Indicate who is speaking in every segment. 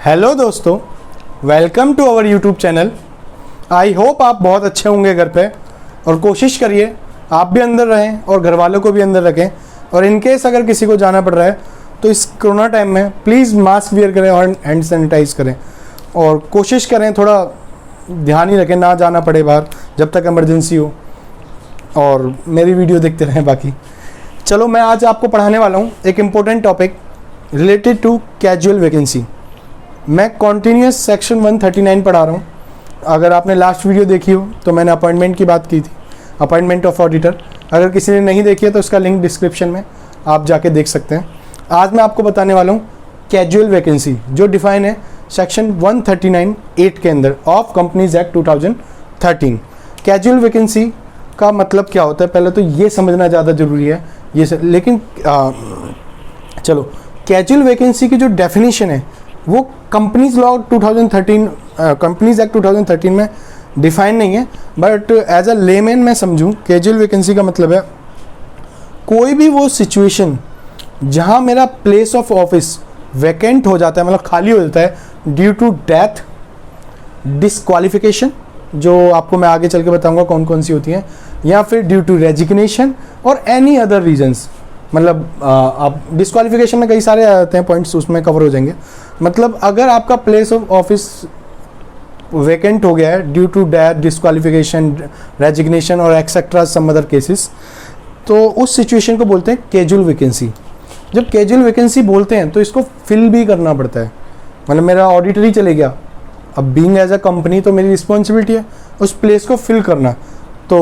Speaker 1: Hello दोस्तों, welcome to our YouTube channel. I hope आप बहुत अच्छे होंगे घर पे, और कोशिश करिए आप भी अंदर रहें और घर वालों को भी अंदर रखें। और इनकेस अगर किसी को जाना पड़ रहा है तो इस कोरोना टाइम में प्लीज़ मास्क वियर करें और हैंड सैनिटाइज करें, और कोशिश करें थोड़ा ध्यान ही रखें ना जाना पड़े बाहर जब तक इमरजेंसी हो, और मेरी वीडियो देखते रहें। बाकी चलो, मैं आज आपको पढ़ाने वाला हूँ एक important topic related to casual vacancy. मैं कॉन्टीन्यूस सेक्शन 139 पढ़ा रहा हूँ। अगर आपने लास्ट वीडियो देखी हो तो मैंने अपॉइंटमेंट की बात की थी, अपॉइंटमेंट ऑफ ऑडिटर। अगर किसी ने नहीं देखी है तो उसका लिंक डिस्क्रिप्शन में आप जाके देख सकते हैं। आज मैं आपको बताने वाला हूँ कैजुअल वैकेंसी, जो डिफाइन है सेक्शन 139(8) के अंदर of companies act 2013। Casual vacancy का मतलब क्या होता है, पहले तो ये समझना ज़्यादा ज़रूरी है लेकिन चलो, कैजुअल वैकेंसी की जो डेफिनेशन है वो कंपनीज लॉ 2013 कंपनीज एक्ट 2013 में डिफाइन नहीं है, बट एज अ लेमैन मैं समझूं कैजुअल वैकेंसी का मतलब है कोई भी वो सिचुएशन जहां मेरा प्लेस ऑफ ऑफिस वैकेंट हो जाता है, मतलब खाली हो जाता है ड्यू टू डेथ, डिसक्वालिफिकेशन, जो आपको मैं आगे चल के बताऊंगा कौन कौन सी होती हैं, या फिर ड्यू टू रेजिग्नेशन और एनी अदर रीजंस। मतलब आप डिस्क्वालिफिकेशन में कई सारे आते हैं पॉइंट्स, उसमें कवर हो जाएंगे। मतलब अगर आपका प्लेस ऑफ ऑफिस वैकेंट हो गया है due to death, disqualification, resignation और एक्सेट्रा सम अदर केसेस, तो उस सिचुएशन को बोलते हैं कैजुअल वैकेंसी। जब कैजुअल वैकेंसी बोलते हैं तो इसको फिल भी करना पड़ता है। मतलब मेरा ऑडिटर ही चले गया, अब बीइंग एज अ कंपनी तो मेरी रिस्पॉन्सिबिलिटी है उस प्लेस को फिल करना। तो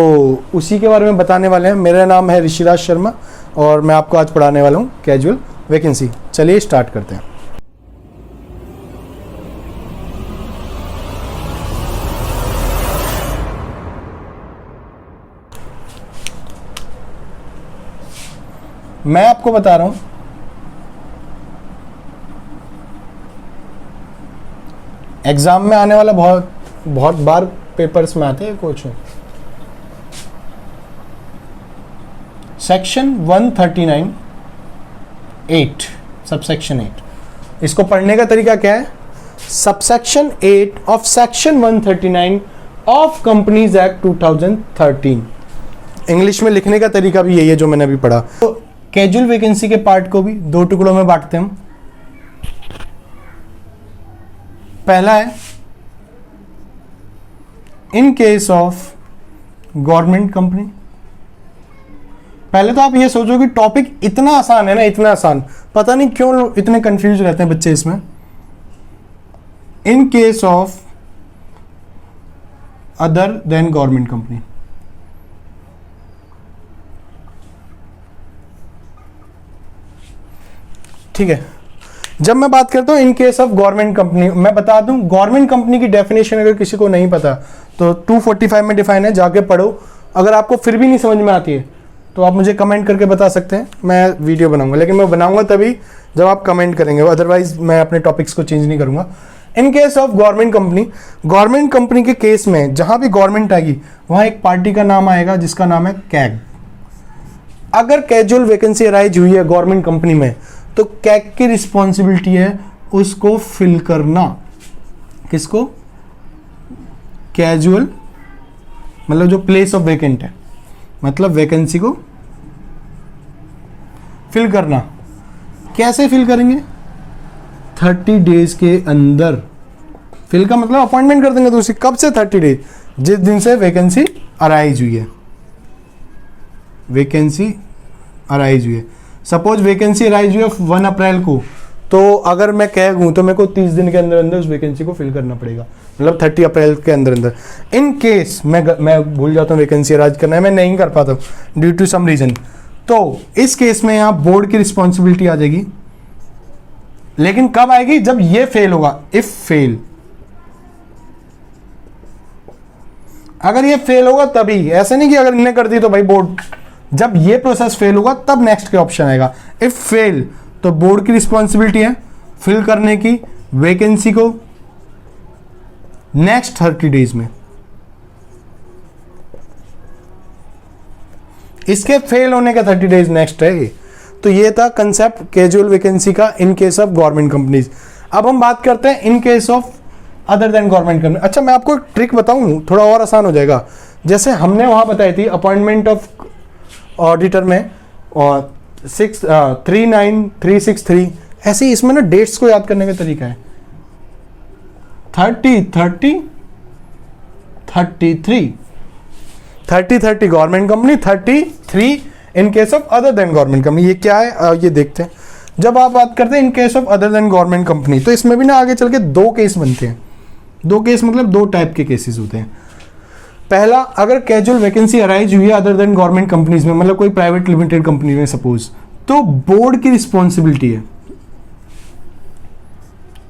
Speaker 1: उसी के बारे में बताने वाले हैं। मेरा नाम है ऋषिराज शर्मा और मैं आपको आज पढ़ाने वाला हूँ कैजुअल वैकेंसी। चलिए स्टार्ट करते हैं। मैं आपको बता रहा हूं एग्जाम में आने वाला बहुत बार पेपर्स में आते हैं क्वेश्चन। सेक्शन 139(8) सबसेक्शन 8, इसको पढ़ने का तरीका क्या है? Subsection 8 of section 139 of companies act 2013। English में लिखने का तरीका भी यही है जो मैंने अभी पढ़ा। तो कैजुअल वैकेंसी के पार्ट को भी दो टुकड़ों में बांटते हैं हम। पहला है in case of government company. पहले तो आप ये सोचो कि टॉपिक इतना आसान है ना, इतना आसान, पता नहीं क्यों इतने कंफ्यूज रहते हैं बच्चे इसमें। In case of other than government company, ठीक है। जब मैं बात करता हूं in case of government company, मैं बता दूं गवर्नमेंट कंपनी की डेफिनेशन अगर किसी को नहीं पता तो 245 में डिफाइन है, जाके पढ़ो। अगर आपको फिर भी नहीं समझ में आती है तो आप मुझे कमेंट करके बता सकते हैं, मैं वीडियो बनाऊंगा, लेकिन मैं बनाऊंगा तभी जब आप कमेंट करेंगे, अदरवाइज मैं अपने टॉपिक्स को चेंज नहीं करूंगा। In case of government company के केस में जहां भी गवर्नमेंट आएगी वहां एक पार्टी का नाम आएगा जिसका नाम है कैग। अगर कैजुअल वैकेंसी अराइज हुई है गवर्नमेंट कंपनी में तो कैग की रिस्पॉन्सिबिलिटी है उसको फिल करना। किसको? कैजुअल, मतलब जो प्लेस ऑफ वैकेंट है, मतलब वैकेंसी को फिल करना। कैसे फिल करेंगे? 30 डेज के अंदर। फिल का मतलब अपॉइंटमेंट कर देंगे, तो उसी कब से 30 डेज? जिस दिन से वैकेंसी अराइज हुई है। वैकेंसी अराइज हुई है, सपोज वैकेंसी अराइज हुई है 1 अप्रैल को, तो अगर मैं कैग हूं तो मेरे को 30 दिन के अंदर अंदर उस वैकेंसी को फिल करना पड़ेगा, मतलब 30 अप्रैल के अंदर अंदर। इन केस मैं भूल जाता हूँ वैकेंसी अराइज करना है, मैं नहीं कर पाता ड्यू टू सम रीजन, तो इस केस में यहाँ बोर्ड की रिस्पॉन्सिबिलिटी आ जाएगी। लेकिन कब आएगी? जब ये फेल होगा, इफ फेल। अगर ये फेल होगा तभी, ऐसे नहीं कि अगर इन्हें कर दी तो भाई बोर्ड, जब ये प्रोसेस फेल होगा तब नेक्स्ट के ऑप्शन आएगा। इफ फेल तो बोर्ड की रिस्पॉन्सिबिलिटी है फिल करने की वैकेंसी को नेक्स्ट 30 डेज में। इसके फेल होने का 30 डेज नेक्स्ट है। तो ये था कंसेप्ट कैजुअल वैकेंसी का in case of government companies. अब हम बात करते हैं in case of other than government company. अच्छा, मैं आपको एक ट्रिक बताऊं, थोड़ा और आसान हो जाएगा। जैसे हमने वहां बताई थी अपॉइंटमेंट ऑफ ऑडिटर में और 39363, ऐसे ही इसमें ना डेट्स को याद करने का तरीका है 30 government company, 33 in case of other than government company. ये क्या है ये देखते हैं। जब आप बात करते हैं in case of other than government company, तो इसमें भी ना आगे चल के दो केस बनते हैं। दो केस मतलब दो टाइप के केसेस होते हैं। पहला, अगर कैजुअल वैकेंसी अराइज हुई है अदर देन गवर्नमेंट कंपनीज में, मतलब कोई प्राइवेट लिमिटेड कंपनी में सपोज, तो बोर्ड की रिस्पॉन्सिबिलिटी है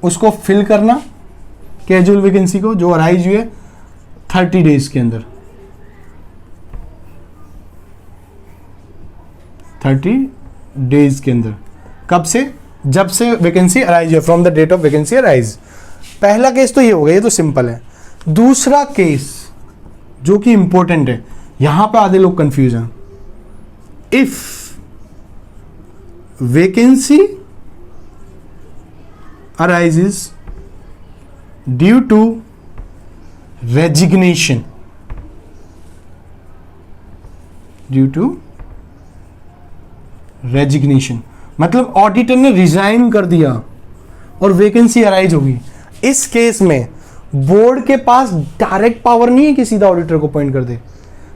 Speaker 1: उसको फिल करना कैजुअल वैकेंसी को जो अराइज हुई है 30 डेज के अंदर, 30 डेज के अंदर। कब से? जब से वैकेंसी अराइज है, from the date of vacancy arise. पहला केस तो ये हो गया, ये तो सिंपल है। दूसरा केस जो कि इंपॉर्टेंट है, यहां पे आधे लोग कंफ्यूज हैं। If vacancy arises due to resignation, due to resignation मतलब ऑडिटर ने रिजाइन कर दिया और वैकेंसी अराइज होगी। इस केस में बोर्ड के पास डायरेक्ट पावर नहीं है कि सीधा ऑडिटर को अपॉइंट कर दे।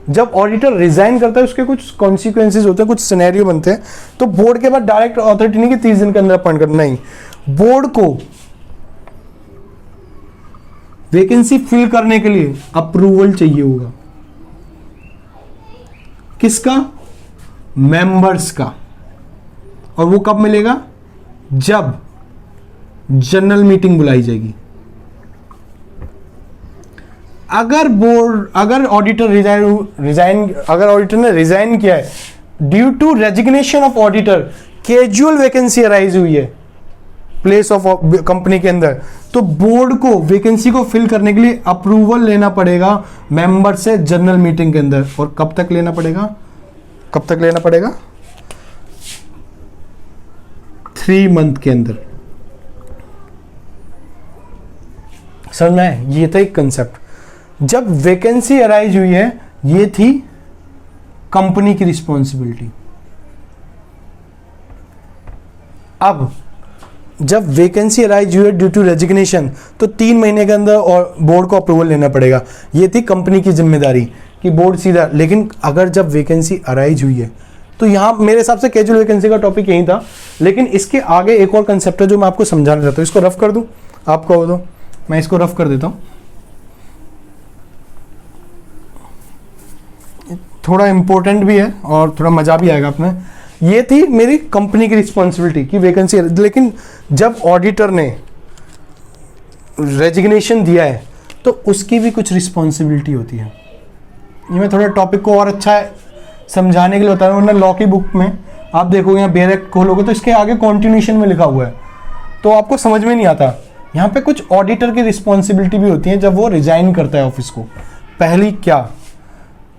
Speaker 1: जब ऑडिटर रिजाइन करता है उसके कुछ कॉन्सिक्वेंसेस होते हैं, कुछ सिनेरियो बनते हैं, तो बोर्ड के पास डायरेक्ट अथॉरिटी नहीं कि 30 दिन के अंदर अपॉइंट करना। नहीं, बोर्ड को वैकेंसी फिल करने के लिए अप्रूवल चाहिए होगा। किसका? मेंबर्स का। और वो कब मिलेगा? जब जनरल मीटिंग बुलाई जाएगी। अगर ऑडिटर ने रिजाइन किया है due to resignation of auditor, casual vacancy arise हुई है प्लेस ऑफ कंपनी के अंदर, तो बोर्ड को वैकेंसी को फिल करने के लिए अप्रूवल लेना पड़ेगा मेंबर से जनरल मीटिंग के अंदर। और कब तक लेना पड़ेगा? 3 मंथ के अंदर। समझ में आया? ये था एक कंसेप्ट। जब वैकेंसी अराइज हुई है, ये थी कंपनी की रिस्पॉन्सिबिलिटी। अब जब वैकेंसी अराइज हुई है ड्यू टू रेजिग्नेशन, तो 3 महीने के अंदर और बोर्ड को अप्रूवल लेना पड़ेगा। ये थी कंपनी की जिम्मेदारी कि बोर्ड सीधा। लेकिन अगर जब वैकेंसी अराइज हुई है, तो यहां मेरे हिसाब से कैजुअल वैकेंसी का टॉपिक यही था। लेकिन इसके आगे एक और कंसेप्ट है जो मैं आपको समझाना चाहता हूं। इसको रफ कर दूं, आप कहो तो मैं इसको रफ कर देता हूं। थोड़ा इंपॉर्टेंट भी है और थोड़ा मजा भी आएगा अपने। ये थी मेरी कंपनी की रिस्पॉन्सिबिलिटी की वैकेंसी। लेकिन जब ऑडिटर ने रेजिग्नेशन दिया है, तो उसकी भी कुछ रिस्पॉन्सिबिलिटी होती है। ये मैं थोड़ा टॉपिक को और अच्छा समझाने के लिए बता रहा हूँ। वरना लॉ की बुक में आप देखोगे, यहाँ बेयर एक्ट खोलोगे तो इसके आगे कॉन्टिन्यूशन में लिखा हुआ है, तो आपको समझ में नहीं आता। यहाँ पे कुछ ऑडिटर की रिस्पॉन्सिबिलिटी भी होती है जब वो रिजाइन करता है ऑफिस को। पहली क्या,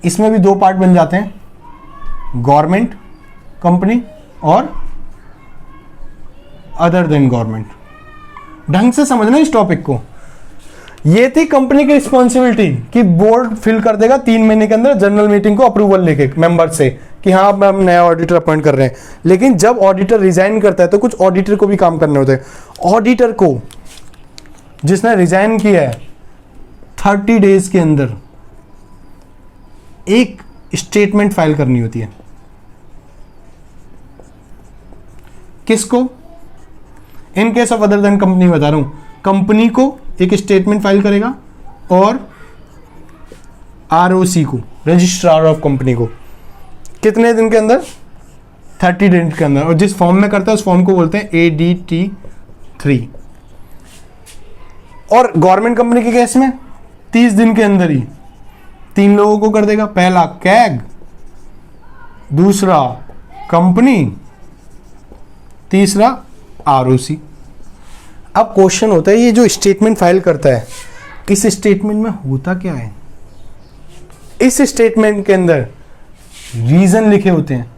Speaker 1: इसमें भी 2 पार्ट बन जाते हैं, गवर्नमेंट कंपनी और अदर देन गवर्नमेंट। ढंग से समझना इस टॉपिक को। ये थी कंपनी की रिस्पॉन्सिबिलिटी कि बोर्ड फिल कर देगा 3 महीने के अंदर जनरल मीटिंग को अप्रूवल लेके मेंबर से कि हाँ अब हम नया ऑडिटर अपॉइंट कर रहे हैं। लेकिन जब ऑडिटर रिजाइन करता है तो कुछ ऑडिटर को भी काम करने होते हैं। ऑडिटर को, जिसने रिजाइन किया है, 30 डेज के अंदर एक स्टेटमेंट फाइल करनी होती है। किसको? In case of other than company बता रहा हूं। कंपनी को एक स्टेटमेंट फाइल करेगा और आरओसी को, रजिस्ट्रार ऑफ कंपनी को, कितने दिन के अंदर? 30 दिन के अंदर। और जिस फॉर्म में करता है उस फॉर्म को बोलते हैं ADT3। और गवर्नमेंट कंपनी के केस में 30 दिन के अंदर ही 3 लोगों को कर देगा। पहला कैग, दूसरा कंपनी, तीसरा आरओसी। अब क्वेश्चन होता है, ये जो स्टेटमेंट फाइल करता है, इस स्टेटमेंट में होता क्या है? इस स्टेटमेंट के अंदर रीजन लिखे होते हैं,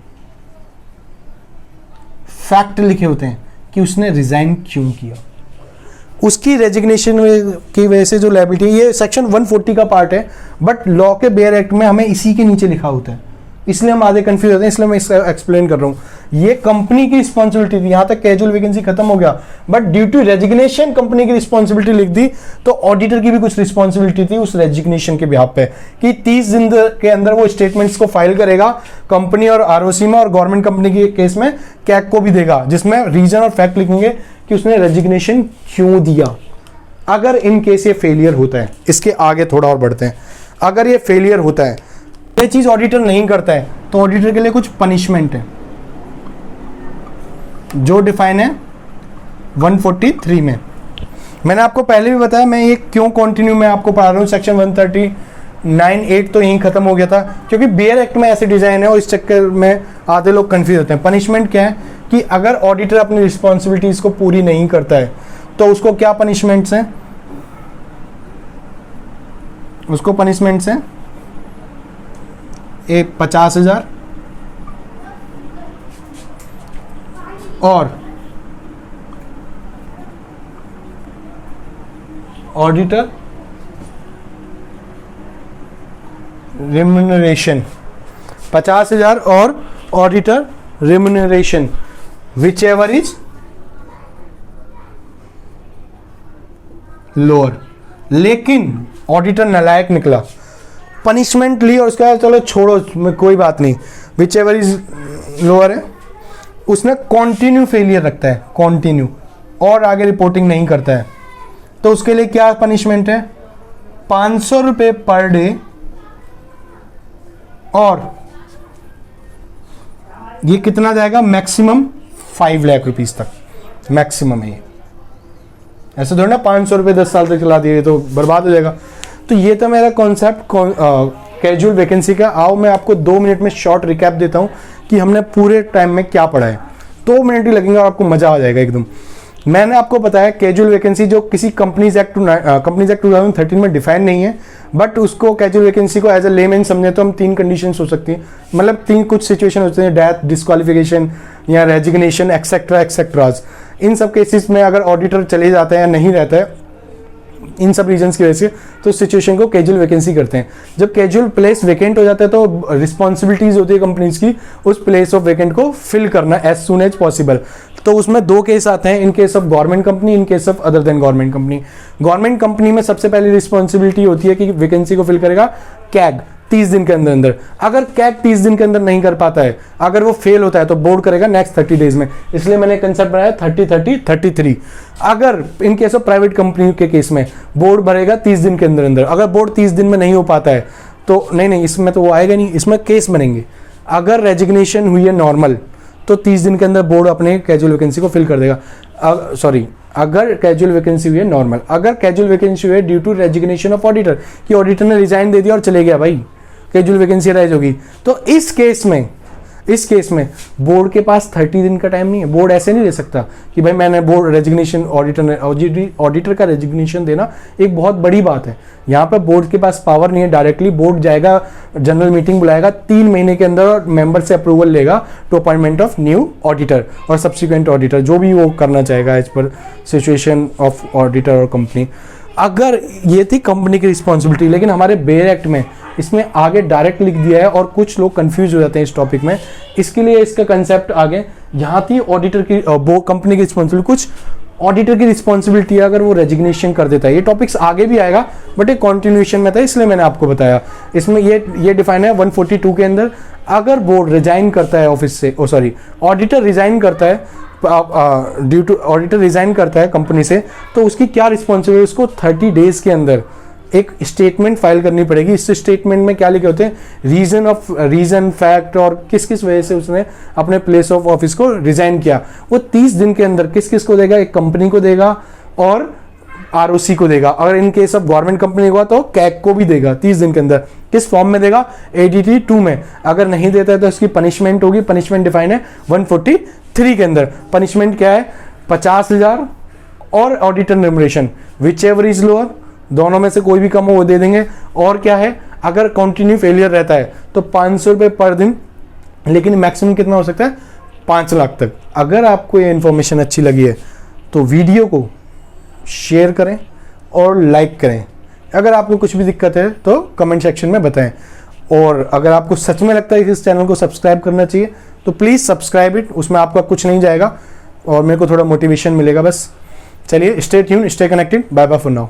Speaker 1: फैक्ट लिखे होते हैं कि उसने रिजाइन क्यों किया। उसकी रेजिग्नेशन की वजह से जो लायबिलिटी है, ये सेक्शन 140 का पार्ट है, बट लॉ के बेयर एक्ट में हमें इसी के नीचे लिखा होता है, इसलिए हम आधे कंफ्यूज होते हैं, इसलिए मैं इसका एक्सप्लेन कर रहा हूँ। ये कंपनी की रिस्पॉन्सिबिलिटी थी, यहाँ तक कैजुअल वैकेंसी खत्म हो गया, but due to resignation company की रिस्पॉन्सिबिलिटी लिख दी, तो ऑडिटर की भी कुछ रिस्पॉन्सिबिलिटी थी उस रेजिग्नेशन के बिहाफ पे कि 30 दिन के अंदर वो स्टेटमेंट्स को फाइल करेगा कंपनी और आरओसी में, और गवर्नमेंट कंपनी के केस में कैग को भी देगा, जिसमें रीजन और फैक्ट लिखेंगे कि उसने रेजिग्नेशन क्यों दिया। अगर इन केस ये फेलियर होता है, इसके आगे थोड़ा और बढ़ते हैं, अगर ये फेलियर होता है, ये चीज ऑडिटर नहीं करता है, तो ऑडिटर के लिए कुछ पनिशमेंट है जो डिफाइन है 143 में। मैंने आपको पहले भी बताया, मैं ये क्यों कंटिन्यू मैं आपको पढ़ा रहा हूँ। सेक्शन 139(8) तो यहीं खत्म हो गया था, क्योंकि बेयर एक्ट में ऐसे डिजाइन है और इस चक्कर में आधे लोग कंफ्यूज होते हैं। पनिशमेंट क्या है कि अगर ऑडिटर अपनी रिस्पॉन्सिबिलिटीज को पूरी नहीं करता है तो उसको क्या पनिशमेंट्स हैं, उसको पनिशमेंट्स हैं 50,000 और ऑडिटर रेम्यूनरेशन, 50,000 और auditor remuneration which ever is lower. लेकिन ऑडिटर नालायक निकला, पनिशमेंट ली और उसके बाद चलो छोड़ो कोई बात नहीं, विच एवर इज लोअर है, उसने कॉन्टिन्यू फेलियर रखता है, कॉन्टिन्यू, और आगे रिपोर्टिंग नहीं करता है, तो उसके लिए क्या पनिशमेंट है, 500 रुपये पर डे, और ये कितना जाएगा, मैक्सिमम 5 लाख रुपीस तक मैक्सिमम है ये। ऐसे थोड़ा ना 500 रुपये 10 साल तक चला दिए तो बर्बाद हो जाएगा। तो ये था मेरा कॉन्सेप्ट कैजुअल वैकेंसी का। आओ मैं आपको 2 मिनट में शॉर्ट रिकैप देता हूँ कि हमने पूरे टाइम में क्या पढ़ा है। 2 मिनट ही लगेंगे और आपको मजा आ जाएगा एकदम। मैंने आपको बताया कैजुअल वैकेंसी जो किसी कंपनीज एक्ट 2013 में डिफाइन नहीं है, बट उसको कैजुअल वैकेंसी को एज ए लेमैन समझे तो हम 3 कंडीशंस हो सकती हैं, मतलब 3 कुछ सिचुएशन होते हैं, डेथ, डिस्क्वालिफिकेशन या रेजिग्नेशन एक्सेट्रा एक्सेट्राज। इन सब केसेस में अगर ऑडिटर चले जाता है या नहीं रहता है इन सब रीजंस की वजह से, तो सिचुएशन को कैजुअल वैकेंसी करते हैं। जब कैजुअल प्लेस वेकेंट हो जाता है तो रिस्पॉन्सिबिलिटीज होती है कंपनीज की उस प्लेस ऑफ वेकेंट को फिल करना एज सून एज पॉसिबल। तो उसमें 2 केस आते हैं, in case of government company, in case of other than government company. Government company में सबसे पहली रिस्पॉन्सिबिलिटी होती है कि वैकेंसी को फिल करेगा कैग 30 दिन के अंदर अंदर। अगर कैग 30 दिन के अंदर नहीं कर पाता है, अगर वो फेल होता है तो बोर्ड करेगा नेक्स्ट 30 डेज में। इसलिए मैंने कंसेप्ट बनाया 30-30-33। अगर in case of private company के केस में बोर्ड भरेगा 30 दिन के अंदर अंदर। अगर बोर्ड 30 दिन में नहीं हो पाता है तो नहीं, इसमें तो वो आएगा नहीं, इसमें केस बनेंगे। अगर रेजिग्नेशन हुई है नॉर्मल तो 30 दिन के अंदर बोर्ड अपने कैजुअल वैकेंसी को फिल कर देगा। अगर कैजुअल वैकेंसी हुई है नॉर्मल, अगर कैजुअल वैकेंसी हुई है due to resignation of auditor, कि ऑडिटर ने रिजाइन दे दिया और चले गया भाई, कैजुअल वैकेंसी राइज होगी, तो इस केस में बोर्ड के पास 30 दिन का टाइम नहीं है। बोर्ड ऐसे नहीं दे सकता कि भाई मैंने बोर्ड रेजिग्नेशन, ऑडिटर का रेजिग्नेशन देना एक बहुत बड़ी बात है। यहाँ पे बोर्ड के पास पावर नहीं है। डायरेक्टली बोर्ड जाएगा, जनरल मीटिंग बुलाएगा, 3 महीने के अंदर मेंबर से अप्रूवल लेगा to appointment of new auditor और सब्सिक्वेंट ऑडिटर, जो भी वो करना चाहेगा as per situation of auditor और कंपनी। अगर ये थी कंपनी की रिस्पॉन्सिबिलिटी, लेकिन हमारे बेयर एक्ट में इसमें आगे डायरेक्ट लिख दिया है और कुछ लोग कंफ्यूज हो जाते हैं इस टॉपिक में, इसके लिए इसका कंसेप्ट आगे यहाँ थी ऑडिटर की, वो कंपनी की रिस्पॉन्सिबिलिटी, कुछ ऑडिटर की रिस्पॉन्सिबिलिटी है अगर वो रेजिग्नेशन कर देता है। ये टॉपिक्स आगे भी आएगा बट एक कॉन्टिन्यूएशन में था, इसलिए मैंने आपको बताया। इसमें ये डिफाइन है 142 के अंदर। अगर बोर्ड रिजाइन करता है ऑफिस से, ऑडिटर रिजाइन करता है ड्यू टू ऑडिटर रिजाइन करता है कंपनी से, तो उसकी क्या रिस्पॉन्सिबिलिटी, उसको 30 डेज के अंदर एक स्टेटमेंट फाइल करनी पड़ेगी। इस स्टेटमेंट में क्या लिखे होते हैं, रीजन फैक्ट और किस किस वजह से उसने अपने प्लेस ऑफ ऑफिस को रिजाइन किया। वो 30 दिन के अंदर किस किस को देगा, एक कंपनी को देगा और आरओसी को देगा। अगर in case of government company हुआ तो कैग को भी देगा 30 दिन के अंदर। किस फॉर्म में देगा, ADT 2 में। अगर नहीं देता है तो इसकी पनिशमेंट होगी। पनिशमेंट डिफाइन है 143 के अंदर। पनिशमेंट क्या है, 50,000 और auditor remuneration which ever is lower, दोनों में से कोई भी कम हो वो दे देंगे। और क्या है, अगर कंटिन्यू फेलियर रहता है तो 500 रुपये पर दिन, लेकिन मैक्सिमम कितना हो सकता है, 5 लाख तक। अगर आपको ये इन्फॉर्मेशन अच्छी लगी है तो वीडियो को शेयर करें और लाइक करें। अगर आपको कुछ भी दिक्कत है तो कमेंट सेक्शन में बताएं। और अगर आपको सच में लगता है कि इस चैनल को सब्सक्राइब करना चाहिए तो प्लीज़ सब्सक्राइब इट, उसमें आपका कुछ नहीं जाएगा और मेरे को थोड़ा मोटिवेशन मिलेगा बस। चलिए, stay tune, stay connected, bye bye for now.